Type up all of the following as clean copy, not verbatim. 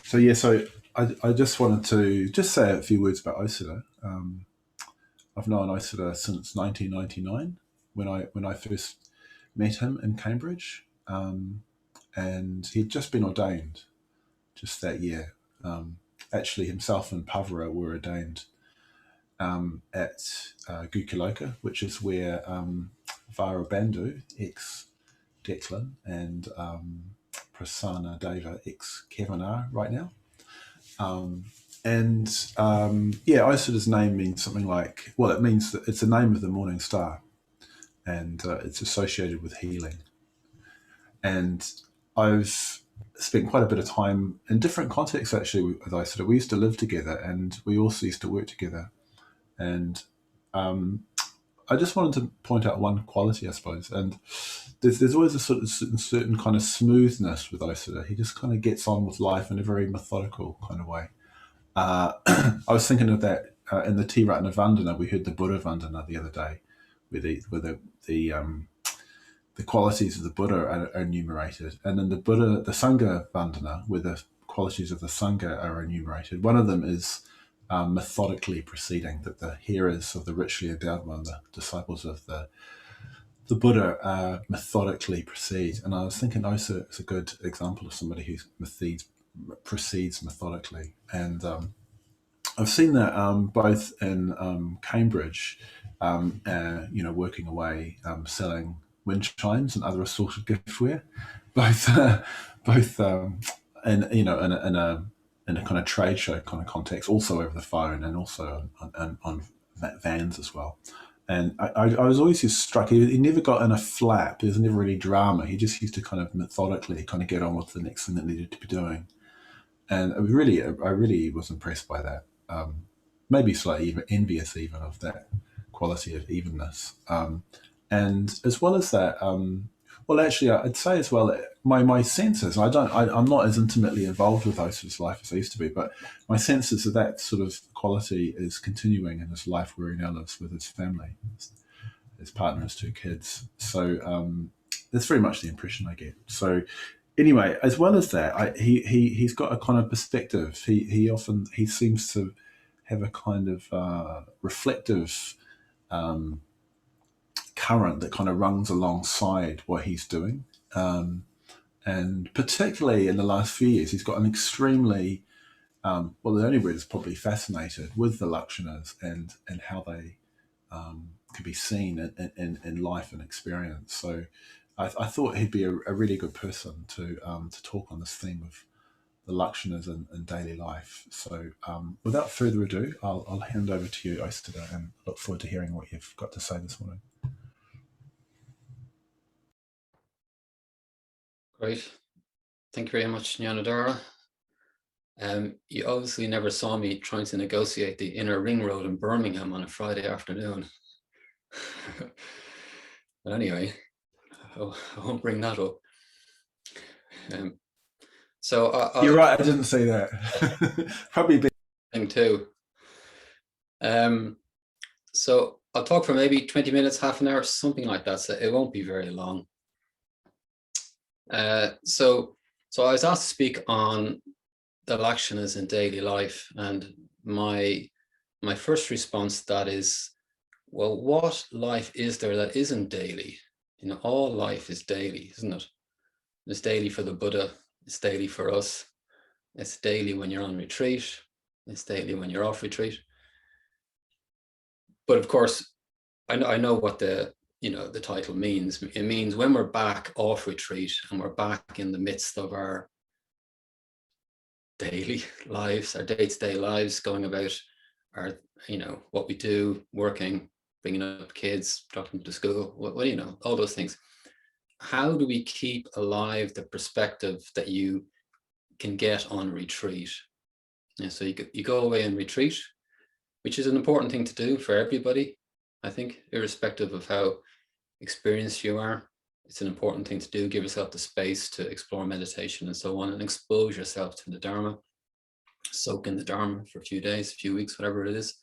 So yeah, so I just wanted to just say a few words about Osadha. I've known Osadha since 1999 when I first met him in Cambridge, and he'd just been ordained just that year. Actually, himself and Pavara were ordained at Gukuloka, which is where Vara Bandhu, ex Declan, and Prasanna Deva, ex Kevin, are right now. Um, and yeah, Osadha's name means something like, well, it means that it's the name of the morning star, and it's associated with healing. And I've spent quite a bit of time in different contexts actually with Osadha. We used to live together, and we also used to work together. And um, I just wanted to point out one quality, I suppose, and there's always a sort of certain kind of smoothness with Osadha. He just kind of gets on with life in a very methodical kind of way. I was thinking of that in the Tiratna Vandana. We heard the Buddha Vandana the other day, where the qualities of the Buddha are enumerated, and in the Sangha Vandana, where the qualities of the Sangha are enumerated. One of them is methodically proceeding, that the hearers of the richly endowed one, the disciples of the Buddha, methodically proceed. And I was thinking also it's a good example of somebody who proceeds methodically. And I've seen that both in Cambridge, working away, selling wind chimes and other assorted giftware, both, both, in in a kind of trade show kind of context, also over the phone and also on vans as well. And I was always just struck. He never got in a flap. There was never any drama. He just used to kind of methodically kind of get on with the next thing that needed to be doing. And I really was impressed by that. Maybe slightly even envious even of that quality of evenness. And as well as that, well, actually, I'd say as well, my senses. I'm not as intimately involved with Osa's life as I used to be, but my sense is that that sort of quality is continuing in his life where he now lives with his family, his partner, his two kids. So that's very much the impression I get. So anyway, as well as that, he's got a kind of perspective. He seems to have a kind of reflective current that kind of runs alongside what he's doing. And particularly in the last few years, he's got an extremely well, the only word is probably fascinated with the Lakshanas and how they can be seen in life and experience. So I thought he'd be a really good person to talk on this theme of the Lakshanas in daily life. So without further ado, I'll hand over to you, Osadha, and look forward to hearing what you've got to say this morning. Great. Thank you very much, Nyanadara. You obviously never saw me trying to negotiate the inner ring road in Birmingham on a Friday afternoon. But anyway, I won't bring that up. You're right, I didn't say that. Probably a bit. Thing too. So I'll talk for maybe 20 minutes, half an hour, something like that. So it won't be very long. So I was asked to speak on the Lakshanas in daily life, and my first response to that is, well, what life is there that isn't daily? You know, all life is daily, isn't it? It's daily for the Buddha, it's daily for us, it's daily when you're on retreat, it's daily when you're off retreat. But of course, I know what the title means. It means when we're back off retreat and we're back in the midst of our daily lives, our day-to-day lives, going about our, what we do, working, bringing up kids, dropping them to school, all those things. How do we keep alive the perspective that you can get on retreat? So you go away and retreat, which is an important thing to do for everybody, I think, irrespective of how experienced you are. It's an important thing to do. Give yourself the space to explore meditation and so on, and expose yourself to the Dharma, soak in the Dharma for a few days, a few weeks, whatever it is.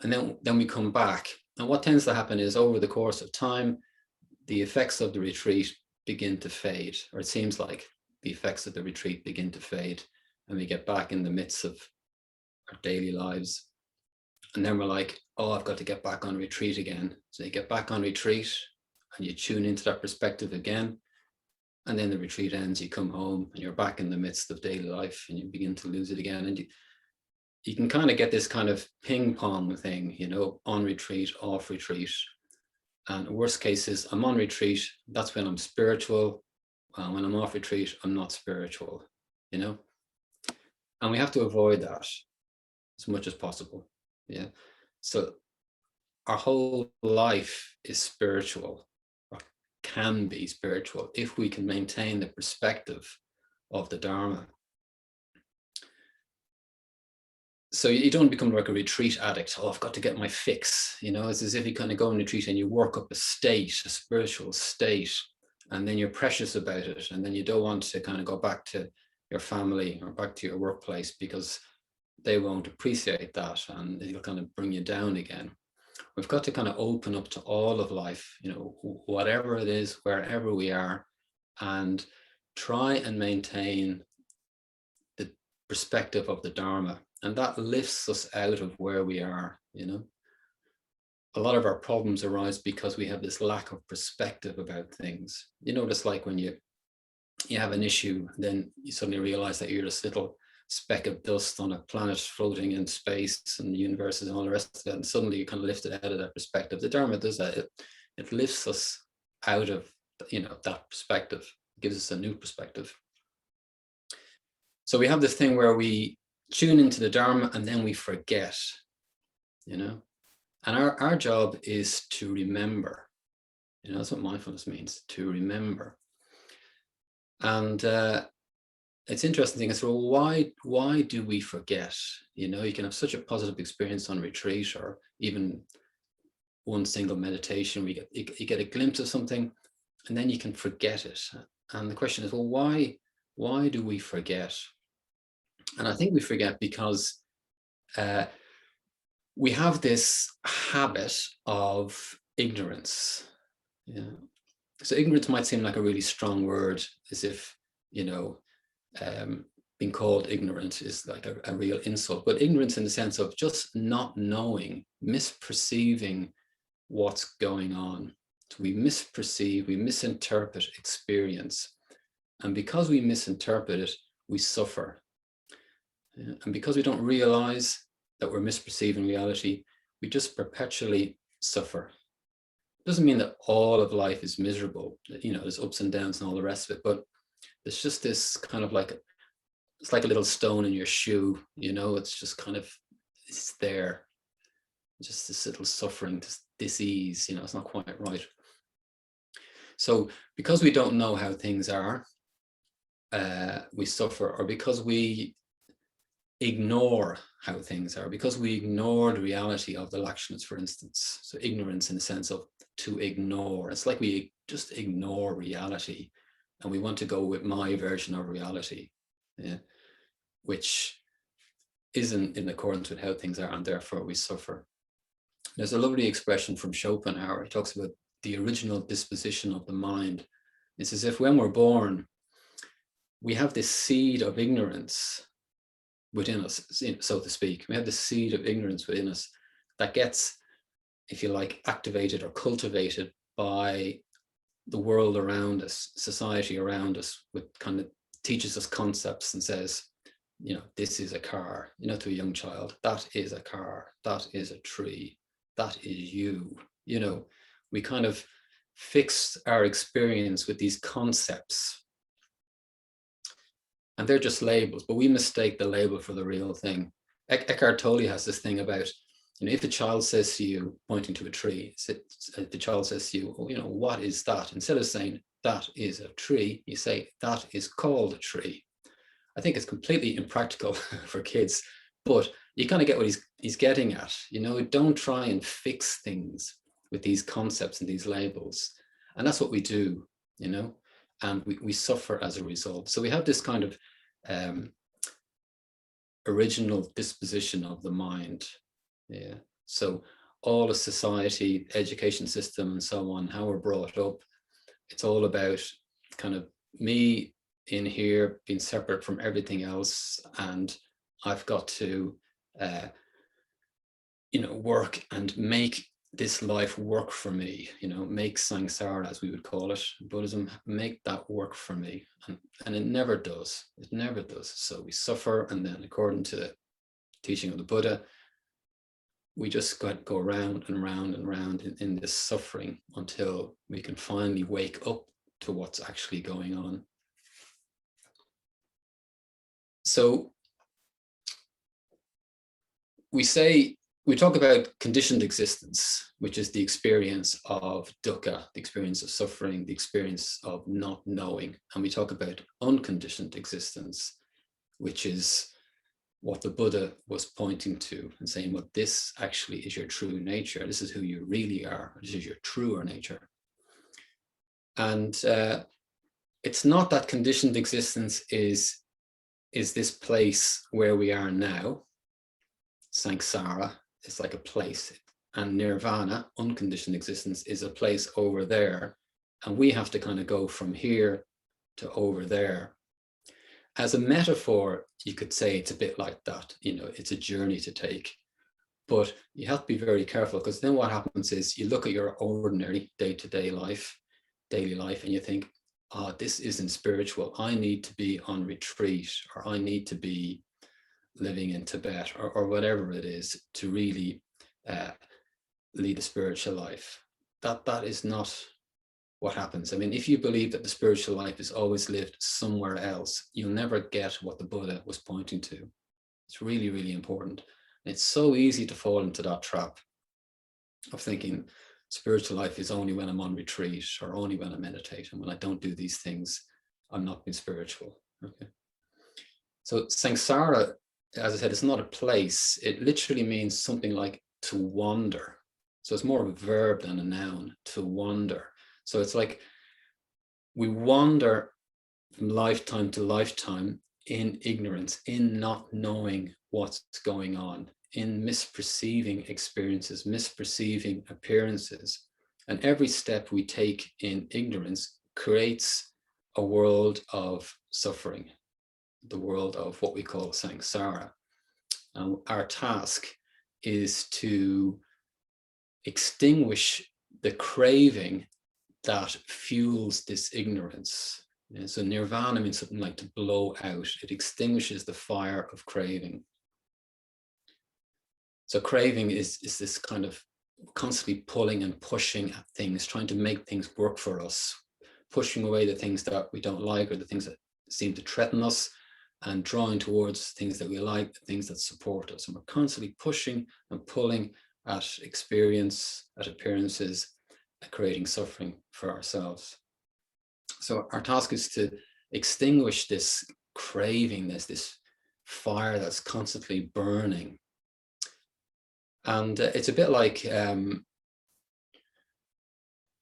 And then we come back. And what tends to happen is over the course of time, the effects of the retreat begin to fade, or it seems like the effects of the retreat begin to fade. and we get back in the midst of our daily lives. And then we're like, oh, I've got to get back on retreat again. So you get back on retreat and you tune into that perspective again. And then the retreat ends, you come home and you're back in the midst of daily life and you begin to lose it again. And you can kind of get this kind of ping pong thing, you know, on retreat, off retreat. And the worst case is I'm on retreat, that's when I'm spiritual. When I'm off retreat, I'm not spiritual, you know? And we have to avoid that as much as possible. Yeah. So our whole life is spiritual, or can be spiritual, if we can maintain the perspective of the Dharma. So you don't become like a retreat addict. Oh, I've got to get my fix. You know, it's as if you kind of go on retreat and you work up a state, a spiritual state, and then you're precious about it. And then you don't want to kind of go back to your family or back to your workplace because they won't appreciate that and it'll kind of bring you down again. We've got to kind of open up to all of life, you know, whatever it is, wherever we are, and try and maintain the perspective of the Dharma. And that lifts us out of where we are, you know. A lot of our problems arise because we have this lack of perspective about things. You know, just like when you have an issue, then you suddenly realize that you're this little speck of dust on a planet floating in space and the universe and all the rest of it, and suddenly you kind of lift it out of that perspective. The Dharma does that. It lifts us out of, you know, that perspective. It gives us a new perspective. So we have this thing where we tune into the Dharma and then we forget, you know, and our job is to remember. You know, that's what mindfulness means, to remember. And it's interesting is, well, why do we forget? You know, you can have such a positive experience on retreat or even one single meditation where you get a glimpse of something and then you can forget it. And the question is, well, why do we forget? And I think we forget because we have this habit of ignorance. Yeah. So ignorance might seem like a really strong word, as if, you know, being called ignorant is like a real insult, but ignorance in the sense of just not knowing, misperceiving what's going on. So we misperceive, we misinterpret experience. And because we misinterpret it, we suffer. And because we don't realize that we're misperceiving reality, we just perpetually suffer. It doesn't mean that all of life is miserable. You know, there's ups and downs and all the rest of it, but there's just this kind of like, it's like a little stone in your shoe, you know, it's just kind of, it's there. Just this little suffering, this dis-ease, you know, it's not quite right. So because we don't know how things are, we suffer, or because we ignore how things are, because we ignore the reality of the Lakshanas, for instance. So ignorance in the sense of to ignore. It's like we just ignore reality and we want to go with my version of reality, yeah, which isn't in accordance with how things are, and therefore we suffer. There's a lovely expression from Schopenhauer. He talks about the original disposition of the mind. It's as if when we're born, we have this seed of ignorance within us, so to speak. We have the seed of ignorance within us that gets, if you like, activated or cultivated by the world around us, society around us, with kind of teaches us concepts and says, you know, this is a car, you know, to a young child, that is a car, that is a tree, that is you. You know, we kind of fix our experience with these concepts. And they're just labels, but we mistake the label for the real thing. Eckhart Tolle has this thing about, you know, if a child says to you, pointing to a tree, the child says to you, oh, you know, what is that? Instead of saying, that is a tree, you say, that is called a tree. I think it's completely impractical for kids, but you kind of get what he's getting at. You know, don't try and fix things with these concepts and these labels. And that's what we do, you know, and we suffer as a result. So we have this kind of original disposition of the mind. Yeah. So all the society, education system and so on, how we're brought up, it's all about kind of me in here, being separate from everything else, and I've got to, work and make this life work for me, make samsara, as we would call it, Buddhism, make that work for me. And it never does. It never does. So we suffer, and then according to the teaching of the Buddha, we just go round and round and round in this suffering until we can finally wake up to what's actually going on. So we talk about conditioned existence, which is the experience of dukkha, the experience of suffering, the experience of not knowing. And we talk about unconditioned existence, which is what the Buddha was pointing to and saying, well, this actually is your true nature. This is who you really are. This is your truer nature. And it's not that conditioned existence is this place where we are now. Samsara is like a place, and nirvana, unconditioned existence, is a place over there, and we have to kind of go from here to over there. As a metaphor, you could say it's a bit like that. It's a journey to take, but you have to be very careful, because then what happens is you look at your ordinary day-to-day life, daily life, and you think, this isn't spiritual. I need to be on retreat, or I need to be living in Tibet, or whatever it is, to really lead a spiritual life. That is not what happens. I mean, if you believe that the spiritual life is always lived somewhere else, you'll never get what the Buddha was pointing to. It's really, really important. And it's so easy to fall into that trap of thinking spiritual life is only when I'm on retreat, or only when I meditate, and when I don't do these things, I'm not being spiritual. Okay. So samsara, as I said, it's not a place. It literally means something like to wander. So it's more of a verb than a noun, to wander. So it's like we wander from lifetime to lifetime in ignorance, in not knowing what's going on, in misperceiving experiences, misperceiving appearances. And every step we take in ignorance creates a world of suffering, the world of what we call samsara. Our task is to extinguish the craving that fuels this ignorance. So nirvana means something like to blow out. It extinguishes the fire of craving. So craving is this kind of constantly pulling and pushing at things, trying to make things work for us, pushing away the things that we don't like, or the things that seem to threaten us, and drawing towards things that we like, things that support us. And we're constantly pushing and pulling at experience, at appearances, at creating suffering for ourselves. So our task is to extinguish this craving, this fire that's constantly burning. And it's a bit like, I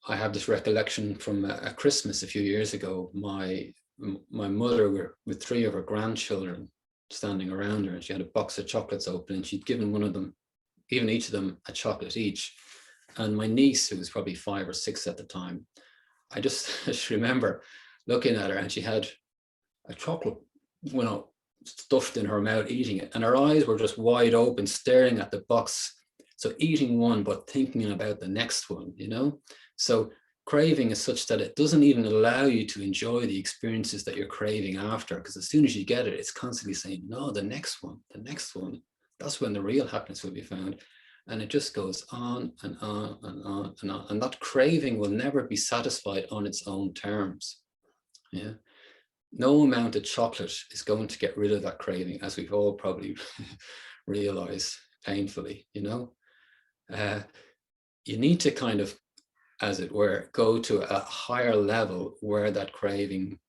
have this recollection from a Christmas a few years ago. My mother, with three of her grandchildren standing around her, and she had a box of chocolates open, and she'd given each of them a chocolate each. And my niece, who was probably 5 or 6 at the time, I just remember looking at her, and she had a chocolate, stuffed in her mouth, eating it, and her eyes were just wide open, staring at the box. So eating one, but thinking about the next one, So craving is such that it doesn't even allow you to enjoy the experiences that you're craving after, because as soon as you get it, it's constantly saying, no, the next one. That's when the real happiness will be found. And it just goes on and on and on and on. And that craving will never be satisfied on its own terms. Yeah. No amount of chocolate is going to get rid of that craving, as we've all probably realized painfully, You need to kind of, as it were, go to a higher level where that craving,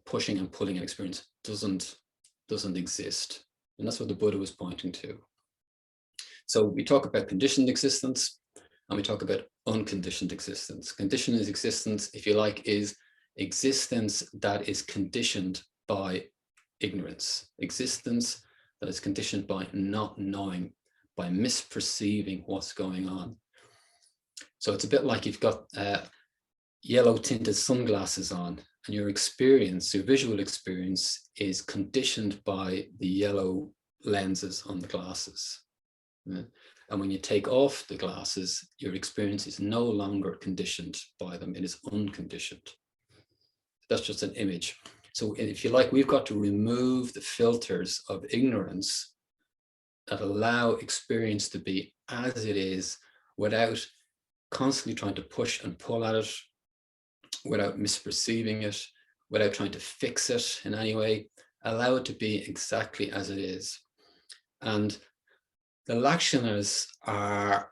pushing and pulling experience doesn't exist. And that's what the Buddha was pointing to. So we talk about conditioned existence, and we talk about unconditioned existence. Conditioned existence, if you like, is existence that is conditioned by ignorance, existence that is conditioned by not knowing, by misperceiving what's going on. So it's a bit like you've got yellow tinted sunglasses on, and your experience, your visual experience, is conditioned by the yellow lenses on the glasses. Yeah? And when you take off the glasses, your experience is no longer conditioned by them. It is unconditioned. That's just an image. So if you like, we've got to remove the filters of ignorance that allow experience to be as it is, without constantly trying to push and pull at it, without misperceiving it, without trying to fix it in any way. Allow it to be exactly as it is. And the Lakshanas are,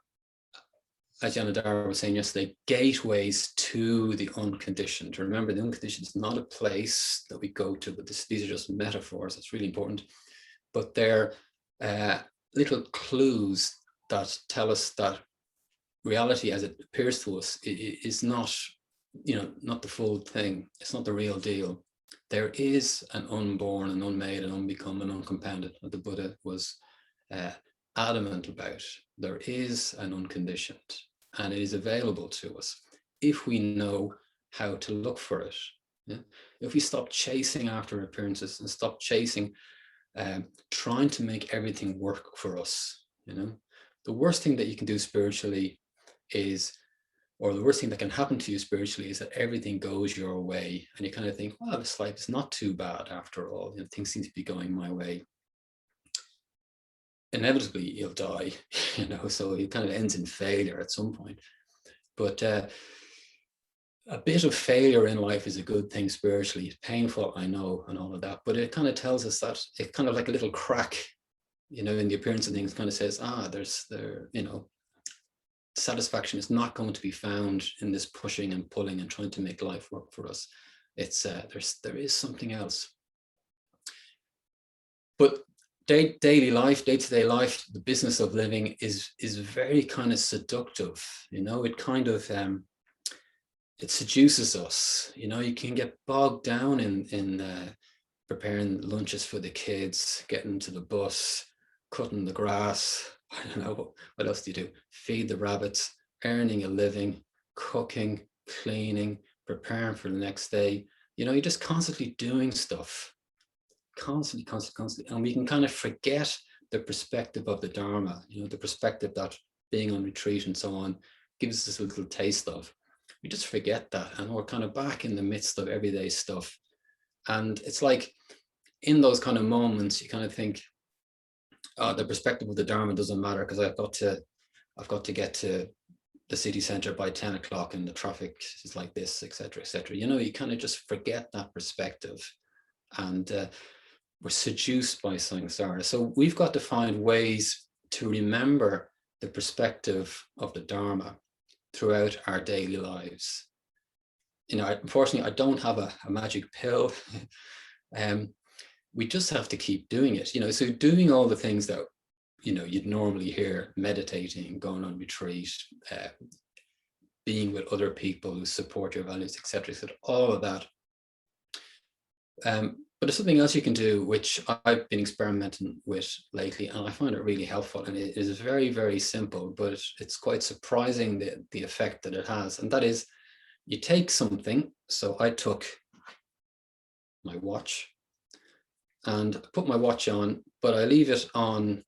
as Dharma was saying yesterday, gateways to the unconditioned. Remember, the unconditioned is not a place that we go to, but these are just metaphors. That's really important. But they're little clues that tell us that reality as it appears to us is not, not the full thing. It's not the real deal. There is an unborn and unmade and unbecome and uncompounded that the Buddha was adamant about. There is an unconditioned, and it is available to us if we know how to look for it. Yeah? If we stop chasing after appearances and stop chasing, trying to make everything work for us. The worst thing that you can do spiritually is, or the worst thing that can happen to you spiritually, is that everything goes your way, and you kind of think, well, this life is not too bad after all. Things seem to be going my way. Inevitably, you'll die, so it kind of ends in failure at some point. But a bit of failure in life is a good thing spiritually. It's painful, I know, and all of that, but it kind of tells us that, it kind of like a little crack, in the appearance of things, kind of says, satisfaction is not going to be found in this pushing and pulling and trying to make life work for us. It's there is something else. But daily life, day-to-day life, the business of living is very kind of seductive. It kind of it seduces us. You can get bogged down in preparing lunches for the kids, getting to the bus, cutting the grass. I don't know, what else do you do? Feed the rabbits, earning a living, cooking, cleaning, preparing for the next day. You're just constantly doing stuff. Constantly. And we can kind of forget the perspective of the Dharma, the perspective that being on retreat and so on gives us a little taste of. We just forget that, and we're kind of back in the midst of everyday stuff. And it's like, in those kind of moments, you kind of think, the perspective of the Dharma doesn't matter because I've got to get to the city center by 10 o'clock and the traffic is like this, etc., etc. You kind of just forget that perspective, and we're seduced by samsara. So we've got to find ways to remember the perspective of the Dharma throughout our daily lives. Unfortunately, I don't have a magic pill. We just have to keep doing it, so doing all the things that, you'd normally hear: meditating, going on retreat, being with other people who support your values, etc., all of that. But there's something else you can do, which I've been experimenting with lately, and I find it really helpful. And it is very, very simple, but it's quite surprising the effect that it has. And that is, you take something. So I took my watch and put my watch on, but I leave it on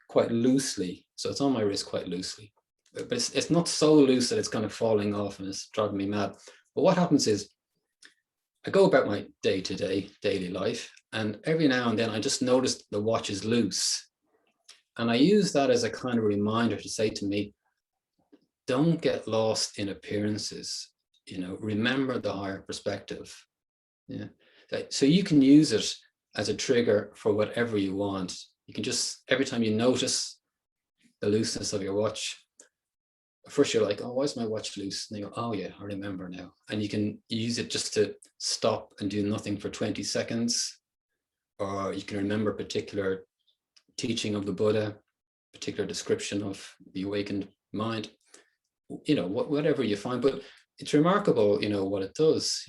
quite loosely. So it's on my wrist quite loosely, but it's not so loose that it's kind of falling off and it's driving me mad. But what happens is, I go about my day-to-day daily life, and every now and then I just notice the watch is loose. And I use that as a kind of reminder to say to me, don't get lost in appearances, remember the higher perspective. Yeah. So you can use it as a trigger for whatever you want. You can just, every time you notice the looseness of your watch, first you're like, oh, why is my watch loose? And you go, oh yeah, I remember now. And you can use it just to stop and do nothing for 20 seconds. Or you can remember a particular teaching of the Buddha, particular description of the awakened mind, whatever you find. But it's remarkable, what it does,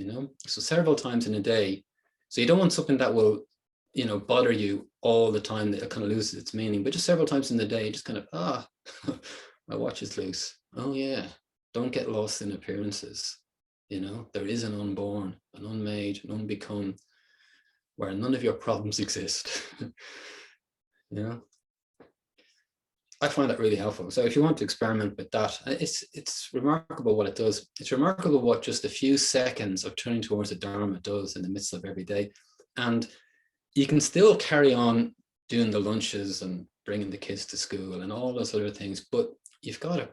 So several times in a day. So you don't want something that will, bother you all the time, that it kind of loses its meaning, but just several times in the day, just kind of, my watch is loose. Oh yeah, don't get lost in appearances. You know, there is an unborn, an unmade, an unbecome, where none of your problems exist. You know, I find that really helpful. So if you want to experiment with that, it's remarkable what it does. It's remarkable what just a few seconds of turning towards the Dharma does in the midst of every day. And you can still carry on doing the lunches and bringing the kids to school and all those other things, but you've got a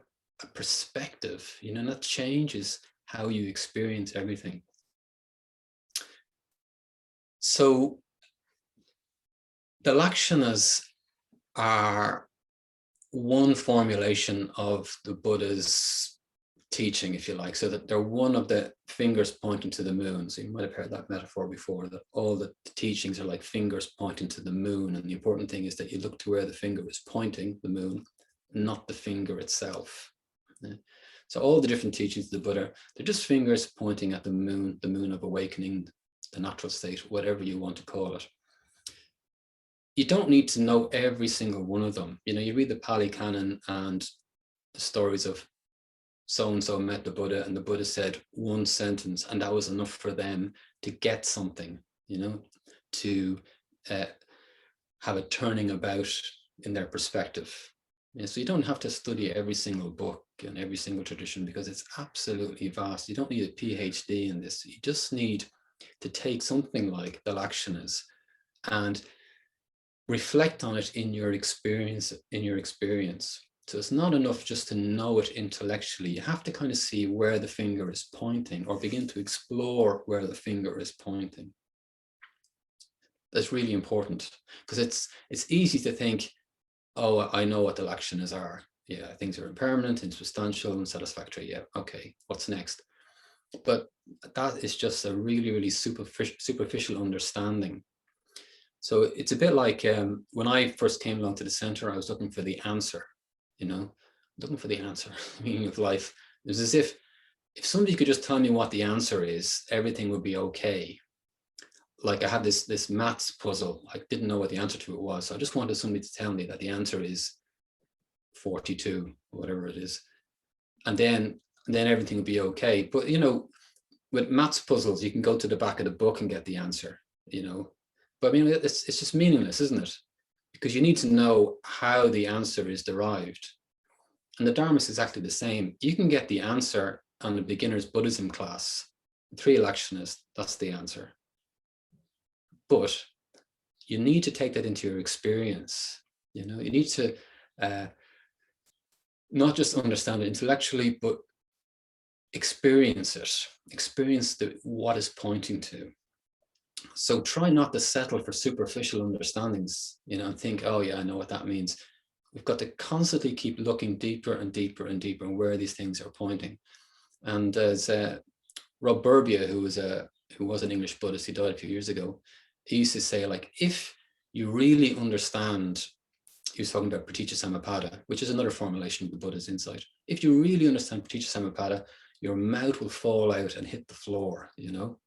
perspective, you know, and that changes how you experience everything. So the Lakshanas are one formulation of the Buddha's teaching, if you like, so that they're one of the fingers pointing to the moon. So you might have heard that metaphor before, that all the teachings are like fingers pointing to the moon. And the important thing is that you look to where the finger is pointing, the moon, not the finger itself. Yeah. So all the different teachings of the Buddha, they're just fingers pointing at the moon of awakening, the natural state, whatever you want to call it. You don't need to know every single one of them. You know, you read the Pali Canon and the stories of so-and-so met the Buddha and the Buddha said one sentence and that was enough for them to get something, you know, to have a turning about in their perspective. Yeah, so you don't have to study every single book and every single tradition because it's absolutely vast. You don't need a PhD in this. You just need to take something like the Lakshanas and reflect on it in your experience, So it's not enough just to know it intellectually. You have to kind of see where the finger is pointing or begin to explore where the finger is pointing. That's really important because it's easy to think, oh, I know what the Lakshanas are. Yeah, things are impermanent, insubstantial, unsatisfactory. Yeah, okay, what's next? But that is just a really, really superficial understanding. So it's a bit like when I first came along to the center, I was looking for the answer, you know, looking for the answer, meaning of life. It was as if somebody could just tell me what the answer is, everything would be okay. Like I had this maths puzzle. I didn't know what the answer to it was. So I just wanted somebody to tell me that the answer is 42, whatever it is. And then everything would be okay. But, you know, with maths puzzles, you can go to the back of the book and get the answer, you know. But I mean, it's just meaningless, isn't it? Because you need to know how the answer is derived. And the Dharma is exactly the same. You can get the answer on the beginner's Buddhism class, 3 Lakshanas, that's the answer. But you need to take that into your experience. You know, you need to not just understand it intellectually, but experience it, experience what it's pointing to. So try not to settle for superficial understandings, you know, and think, oh yeah, I know what that means. We've got to constantly keep looking deeper and deeper and deeper on where these things are pointing. And as Rob Burbia, who was an English Buddhist, he died a few years ago, he used to say, like, if you really understand, he was talking about Praticca Samuppada, which is another formulation of the Buddha's insight. If you really understand Praticca Samuppada, your mouth will fall out and hit the floor, you know.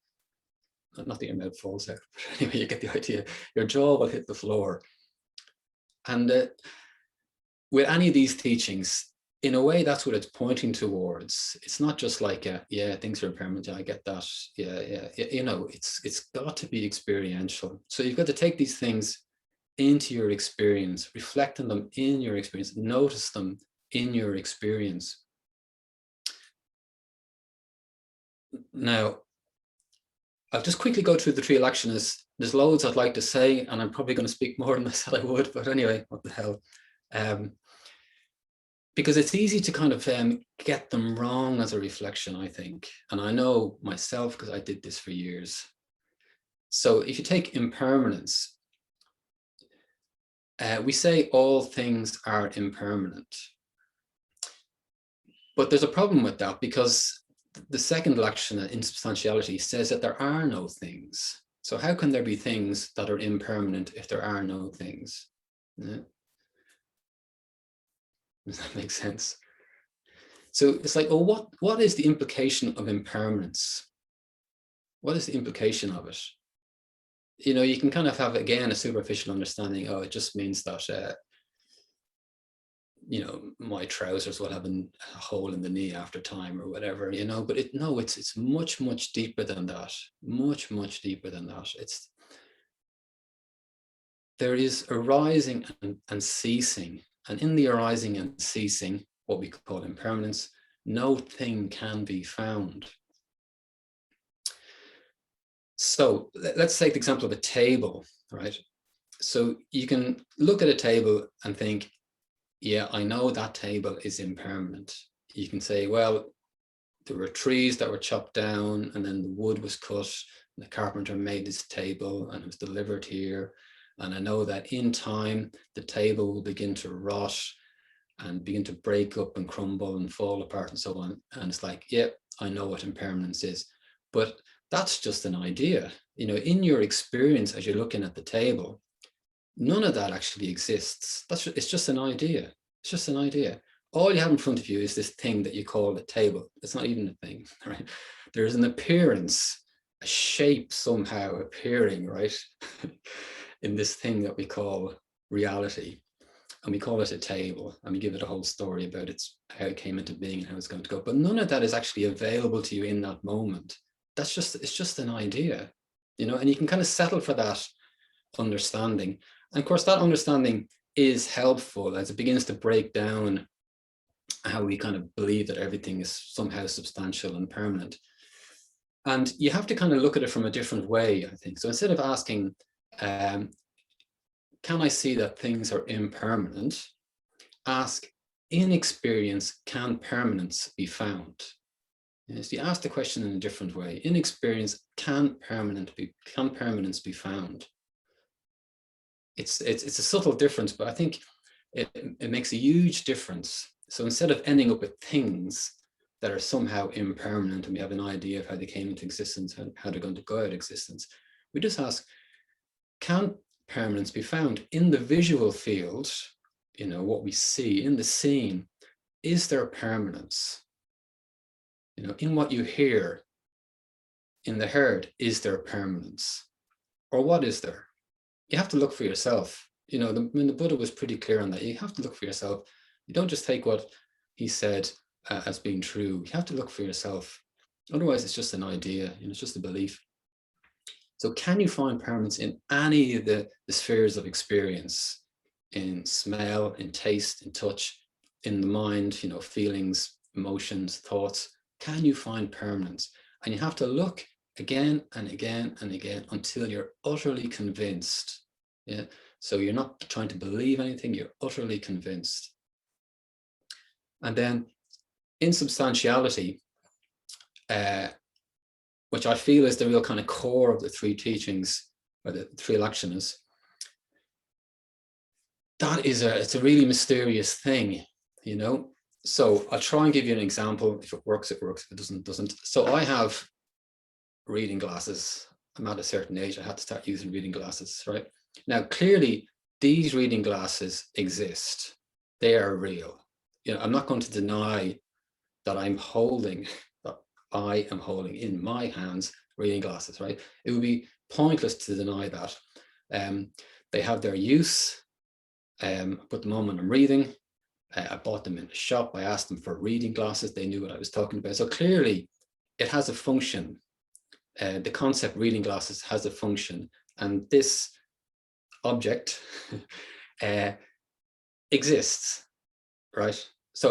Not that your mouth falls out, but anyway, you get the idea. Your jaw will hit the floor. And with any of these teachings, in a way, that's what it's pointing towards. It's not just like, yeah, things are impermanent. Yeah, I get that. Yeah. You know, it's got to be experiential. So you've got to take these things into your experience, reflect on them in your experience, notice them in your experience. Now, I'll just quickly go through the 3 Lakshanas. There's loads I'd like to say, and I'm probably going to speak more than I said I would, but anyway, what the hell. Because it's easy to kind of get them wrong as a reflection, I think. And I know myself because I did this for years. So if you take impermanence, we say all things are impermanent. But there's a problem with that because the second Lakshana, insubstantiality, says that there are no things. So how can there be things that are impermanent if there are no things? Yeah. Does that make sense? So it's like, oh, what is the implication of impermanence? What is the implication of it? You know, you can kind of have, again, a superficial understanding. Oh, it just means that you know, my trousers will have a hole in the knee after time or whatever, you know, but it's much, much deeper than that, much, much deeper than that. There is arising and ceasing, and in the arising and ceasing, what we call impermanence, no thing can be found. So let's take the example of a table, right? So you can look at a table and think, yeah, I know that table is impermanent. You can say, well, there were trees that were chopped down and then the wood was cut and the carpenter made this table and it was delivered here. And I know that in time, the table will begin to rot and begin to break up and crumble and fall apart and so on. And it's like, yeah, I know what impermanence is. But that's just an idea. You know, in your experience as you're looking at the table, none of that actually exists. It's just an idea. It's just an idea. All you have in front of you is this thing that you call a table. It's not even a thing, right? There's an appearance, a shape somehow appearing, right? in this thing that we call reality. And we call it a table, and we give it a whole story about how it came into being and how it's going to go. But none of that is actually available to you in that moment. It's just an idea, you know, and you can kind of settle for that understanding. And of course, that understanding is helpful as it begins to break down how we kind of believe that everything is somehow substantial and permanent. And you have to kind of look at it from a different way, I think. So instead of asking, can I see that things are impermanent? Ask, in experience, can permanence be found? So you ask the question in a different way. In experience, can permanence be found? It's a subtle difference, but I think it makes a huge difference. So instead of ending up with things that are somehow impermanent and we have an idea of how they came into existence and how they're going to go out of existence, we just ask, can permanence be found in the visual field? You know, what we see in the scene, is there permanence? You know, in what you hear, in the heard, is there permanence? Or what is there? You have to look for yourself. You know, the Buddha was pretty clear on that. You have to look for yourself. You don't just take what he said as being true. You have to look for yourself. Otherwise, it's just an idea. You know, it's just a belief. So can you find permanence in any of the spheres of experience? In smell, in taste, in touch, in the mind, you know, feelings, emotions, thoughts. Can you find permanence? And you have to look again and again and again until you're utterly convinced. Yeah. So you're not trying to believe anything, you're utterly convinced. And then insubstantiality, which I feel is the real kind of core of the three teachings, or the three Lakshanas, it's a really mysterious thing, you know. So I'll try and give you an example. If it works, it works. If it doesn't, it doesn't. So I have reading glasses. I'm at a certain age. I had to start using reading glasses, right? Now, clearly, these reading glasses exist. They are real. You know, I'm not going to deny that I am holding in my hands reading glasses, right? It would be pointless to deny that. They have their use. I put them on when I'm reading. I bought them in the shop. I asked them for reading glasses. They knew what I was talking about. So clearly, it has a function. The concept reading glasses has a function, and this object exists, right? So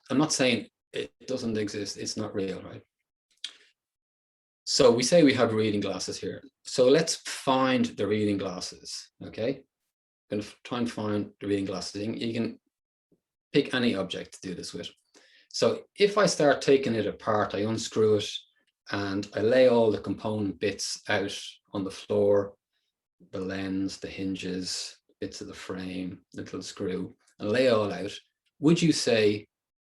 I'm not saying it doesn't exist. It's not real, right? So we say we have reading glasses here. So let's find the reading glasses. Okay, I'm going to try and find the reading glasses. You can pick any object to do this with. So if I start taking it apart, I unscrew it and I lay all the component bits out on the floor, the lens, the hinges, bits of the frame, the little screw, and lay it all out. Would you say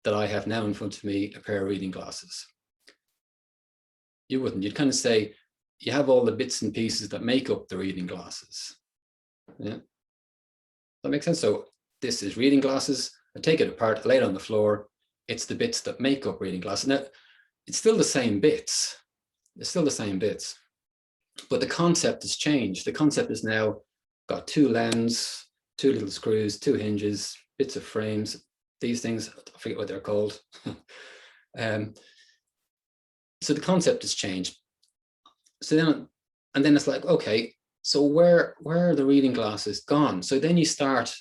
that I have now in front of me a pair of reading glasses? You wouldn't. You'd kind of say, you have all the bits and pieces that make up the reading glasses. Yeah, that makes sense. So this is reading glasses. I take it apart, I lay it on the floor. It's the bits that make up reading glasses. Now, it's still the same bits. It's still the same bits, but the concept has changed. The concept is now got two lenses, two little screws, two hinges, bits of frames. these things, I forget what they're called. So the concept has changed. So then, and then it's like, okay, so where are the reading glasses gone? So then you start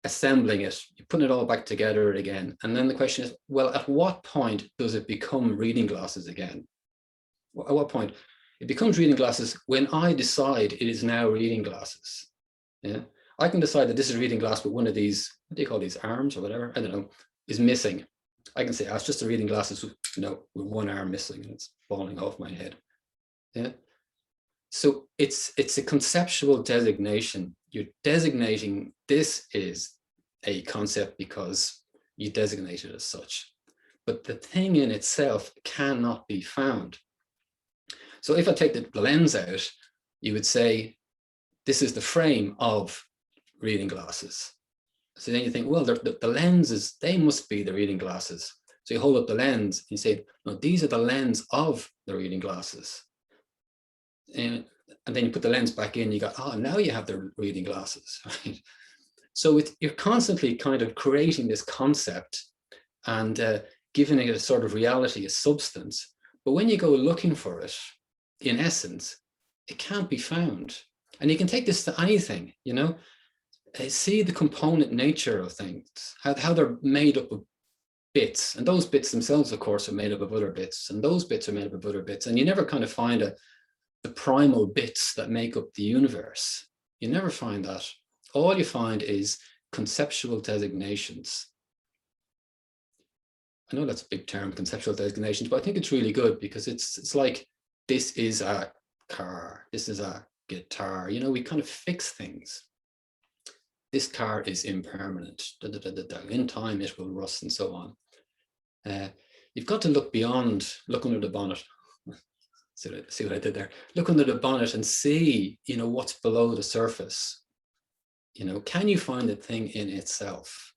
assembling it, you're putting it all back together again. And then the question is, well, at what point does it become reading glasses again? At what point? It becomes reading glasses when I decide it is now reading glasses. Yeah, I can decide that this is reading glass, but one of these, what do you call these, arms or whatever, I don't know, is missing. I can say, oh, it's just a reading glasses with, with one arm missing and it's falling off my head. Yeah. So it's a conceptual designation. You're designating this is a concept because you designate it as such. But the thing in itself cannot be found. So if I take the lens out, you would say, this is the frame of reading glasses. So then you think, well, the lenses, they must be the reading glasses. So you hold up the lens and you say, no, these are the lens of the reading glasses. And then you put the lens back in, you go, oh, now you have the reading glasses, right? So you're constantly kind of creating this concept and giving it a sort of reality, a substance. But when you go looking for it, in essence, it can't be found. And you can take this to anything, see the component nature of things, how they're made up of bits. And those bits themselves, of course, are made up of other bits. And those bits are made up of other bits. And you never kind of find the primal bits that make up the universe. You never find that. All you find is conceptual designations. I know that's a big term, conceptual designations, but I think it's really good because it's like, this is a car, this is a guitar, we kind of fix things. This car is impermanent, in time it will rust and so on. You've got to look beyond, look under the bonnet. See what I did there? Look under the bonnet and see, what's below the surface. Can you find the thing in itself?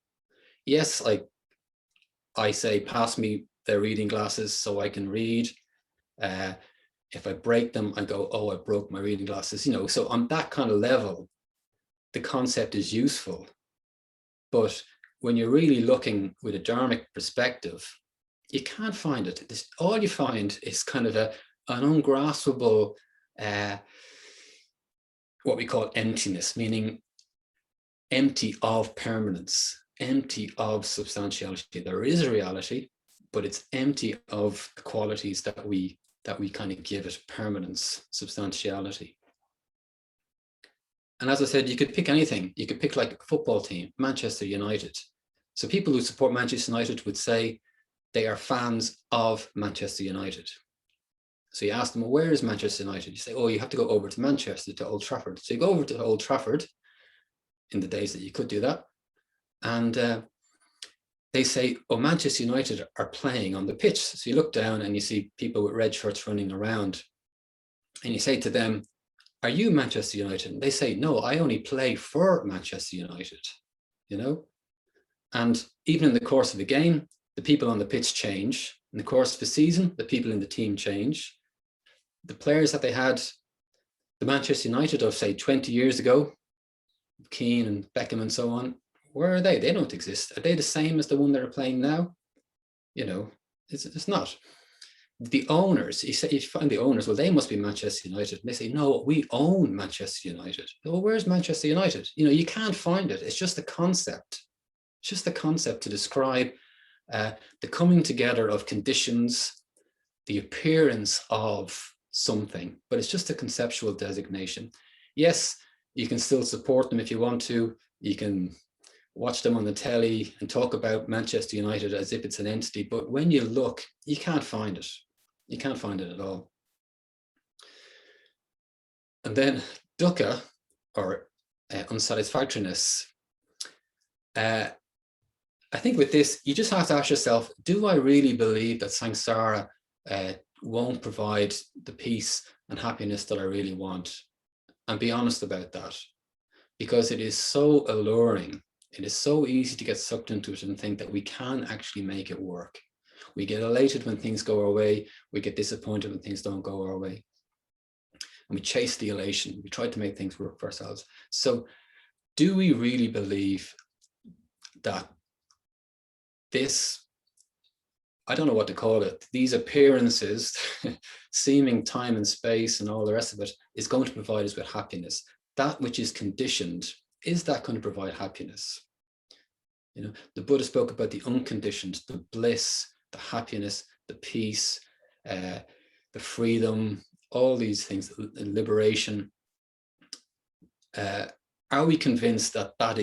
Yes, like I say, pass me the reading glasses so I can read. If I break them, I go, oh, I broke my reading glasses. So on that kind of level, the concept is useful. But when you're really looking with a dharmic perspective, you can't find it. All you find is kind of an ungraspable, what we call emptiness, meaning empty of permanence, empty of substantiality. There is a reality, but it's empty of the qualities that we kind of give it: permanence, substantiality. And as I said, you could pick anything. You could pick like a football team, Manchester United. So people who support Manchester United would say they are fans of Manchester United. So you ask them, well, where is Manchester United? You say, oh, you have to go over to Manchester, to Old Trafford. So you go over to Old Trafford in the days that you could do that. And they say, oh, Manchester United are playing on the pitch. So you look down and you see people with red shirts running around. And you say to them, are you Manchester United? And they say, no, I only play for Manchester United, And even in the course of the game, the people on the pitch change. In the course of the season, the people in the team change. The players that they had, the Manchester United of, say, 20 years ago, Keane and Beckham and so on, where are they? They don't exist. Are they the same as the one that are playing now? It's not. The owners, you find the owners, well, they must be Manchester United. And they say, no, we own Manchester United. Well, where's Manchester United? You can't find it. It's just a concept. It's just a concept to describe the coming together of conditions, the appearance of something, but it's just a conceptual designation. Yes, you can still support them if you want to. You can watch them on the telly and talk about Manchester United as if it's an entity, but when you look, you can't find it. You can't find it at all. And then dukkha, or unsatisfactoriness. I think with this, you just have to ask yourself, do I really believe that samsara won't provide the peace and happiness that I really want? And be honest about that, because it is so alluring. It is so easy to get sucked into it and think that we can actually make it work. We get elated when things go our way. We get disappointed when things don't go our way. And we chase the elation. We try to make things work for ourselves. So do we really believe that this, I don't know what to call it, these appearances, seeming time and space and all the rest of it, is going to provide us with happiness. That which is conditioned, is that going to provide happiness? You know, the Buddha spoke about the unconditioned, the bliss, the happiness, the peace, the freedom, all these things, liberation. Are we convinced that that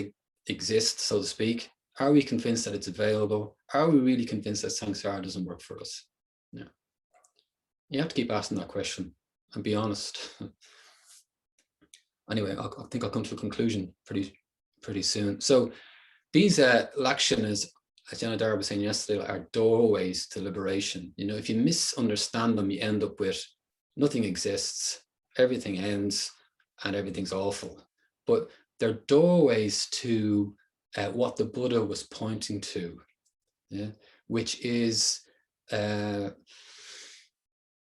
exists, so to speak? Are we convinced that it's available? Are we really convinced that samsara doesn't work for us? Yeah. You have to keep asking that question and be honest. Anyway, I think I'll come to a conclusion pretty soon. So these Lakshanas, as Janadhara was saying yesterday, are doorways to liberation. You know, if you misunderstand them, you end up with nothing exists, everything ends, and everything's awful. But they're doorways to what the Buddha was pointing to, yeah, which is the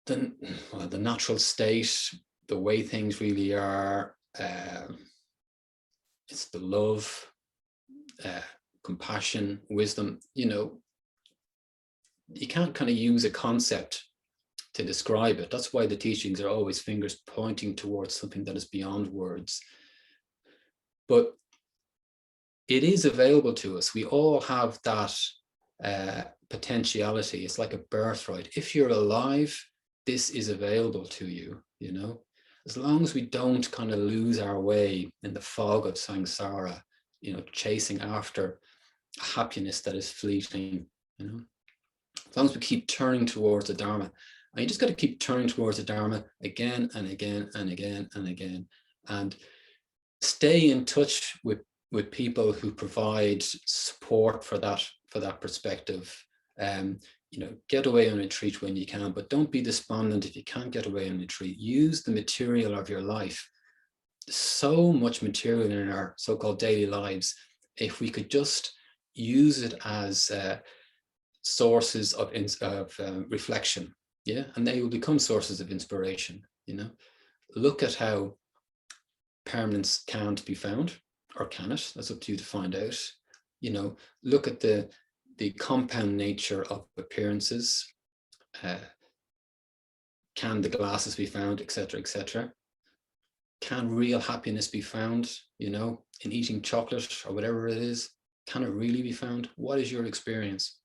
natural state, the way things really are. It's the love, compassion, wisdom. You know, you can't kind of use a concept to describe it. That's why the teachings are always fingers pointing towards something that is beyond words. But it is available to us. We all have that potentiality. It's like a birthright. If you're alive, this is available to you, you know, as long as we don't kind of lose our way in the fog of samsara, you know, chasing after a happiness that is fleeting, you know, as long as we keep turning towards the Dharma. And you just got to keep turning towards the Dharma again and again and again and again, and stay in touch with people who provide support for that perspective. You know, get away on retreat when you can, but don't be despondent if you can't get away on retreat. Use the material of your life. There's so much material in our so-called daily lives. If we could just use it as sources of reflection, yeah, and they will become sources of inspiration. You know, look at how permanence can't be found, or can it? That's up to you to find out. You know, look at the compound nature of appearances. Can the glasses be found, etc., etc.? Can real happiness be found, you know, in eating chocolate or whatever it is? Can it really be found? What is your experience?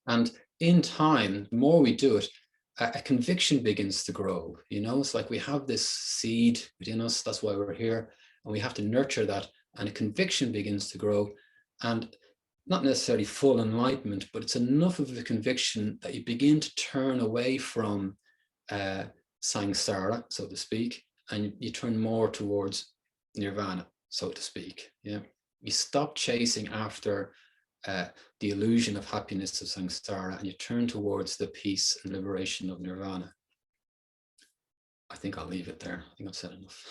And in time, the more we do it, a conviction begins to grow. You know, it's like we have this seed within us. That's why we're here. And we have to nurture that. And a conviction begins to grow. And not necessarily full enlightenment, but it's enough of a conviction that you begin to turn away from samsara, so to speak, and you turn more towards nirvana, so to speak. Yeah, you stop chasing after the illusion of happiness of samsara, and you turn towards the peace and liberation of nirvana. I think I'll leave it there. I think I've said enough.